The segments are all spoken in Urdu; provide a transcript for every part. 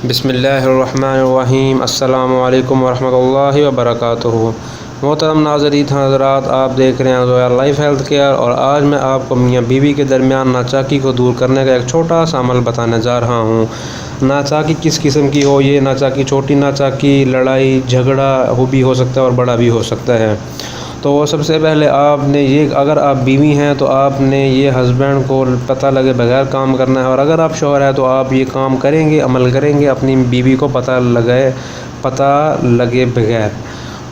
بسم اللہ الرحمن الرحیم۔ السلام علیکم ورحمۃ اللہ وبرکاتہ۔ محترم ناظرین حضرات، آپ دیکھ رہے ہیں زویا لائف ہیلتھ کیئر، اور آج میں آپ کو میاں بیوی کے درمیان ناچاکی کو دور کرنے کا ایک چھوٹا سا عمل بتانے جا رہا ہوں۔ ناچاکی کس قسم کی ہو، یہ ناچاکی چھوٹی ناچاکی، لڑائی جھگڑا بھی ہو سکتا ہے اور بڑا بھی ہو سکتا ہے۔ تو سب سے پہلے آپ نے یہ، اگر آپ بیوی ہیں تو آپ نے یہ ہسبینڈ کو پتہ لگے بغیر کام کرنا ہے، اور اگر آپ شوہر ہیں تو آپ یہ کام کریں گے، عمل کریں گے اپنی بیوی کو پتہ لگے بغیر،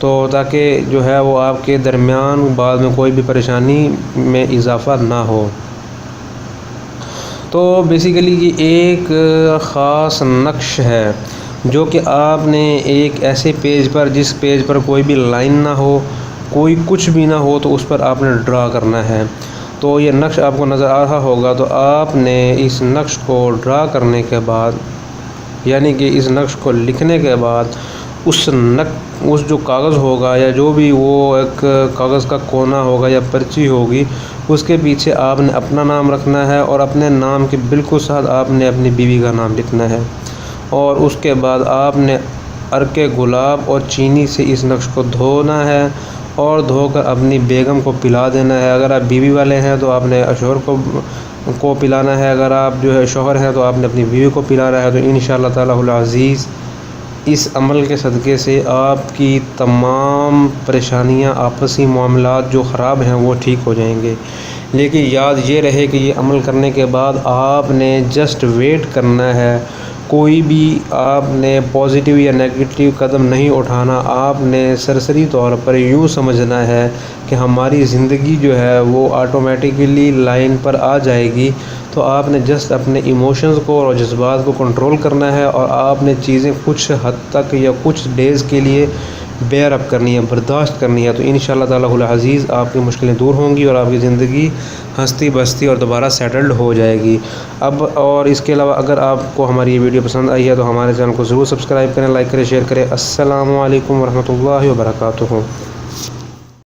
تو تاکہ جو ہے وہ آپ کے درمیان بعد میں کوئی بھی پریشانی میں اضافہ نہ ہو۔ تو بیسیکلی یہ ایک خاص نقش ہے جو کہ آپ نے ایک ایسے پیج پر، جس پیج پر کوئی بھی لائن نہ ہو، کوئی کچھ بھی نہ ہو، تو اس پر آپ نے ڈرا کرنا ہے۔ تو یہ نقش آپ کو نظر آ رہا ہوگا، تو آپ نے اس نقش کو ڈرا کرنے کے بعد، یعنی کہ اس نقش کو لکھنے کے بعد، اس جو کاغذ ہوگا یا جو بھی وہ ایک کاغذ کا کونا ہوگا یا پرچی ہوگی، اس کے پیچھے آپ نے اپنا نام رکھنا ہے، اور اپنے نام کے بالکل ساتھ آپ نے اپنی بیوی کا نام لکھنا ہے، اور اس کے بعد آپ نے عرق گلاب اور چینی سے اس نقش کو دھونا ہے، اور دھو کر اپنی بیگم کو پلا دینا ہے۔ اگر آپ بیوی والے ہیں تو آپ نے شوہر کو پلانا ہے، اگر آپ جو ہے شوہر ہیں تو آپ نے اپنی بیوی کو پلانا ہے۔ تو انشاءاللہ تعالی العزیز اس عمل کے صدقے سے آپ کی تمام پریشانیاں، آپسی معاملات جو خراب ہیں وہ ٹھیک ہو جائیں گے۔ لیکن یاد یہ رہے کہ یہ عمل کرنے کے بعد آپ نے جسٹ ویٹ کرنا ہے، کوئی بھی آپ نے پازیٹیو یا نیگیٹیو قدم نہیں اٹھانا۔ آپ نے سرسری طور پر یوں سمجھنا ہے کہ ہماری زندگی جو ہے وہ آٹومیٹیکلی لائن پر آ جائے گی۔ تو آپ نے جسٹ اپنے ایموشنز کو اور جذبات کو کنٹرول کرنا ہے، اور آپ نے چیزیں کچھ حد تک یا کچھ ڈیز کے لیے بیئر اپ کرنی ہے، برداشت کرنی ہے۔ تو انشاءاللہ تعالی العزیز آپ کی مشکلیں دور ہوں گی، اور آپ کی زندگی ہنستی بستی اور دوبارہ سیٹلڈ ہو جائے گی۔ اور اس کے علاوہ اگر آپ کو ہماری یہ ویڈیو پسند آئی ہے تو ہمارے چینل کو ضرور سبسکرائب کریں، لائک کریں، شیئر کریں۔ السلام علیکم ورحمۃ اللہ وبرکاتہ۔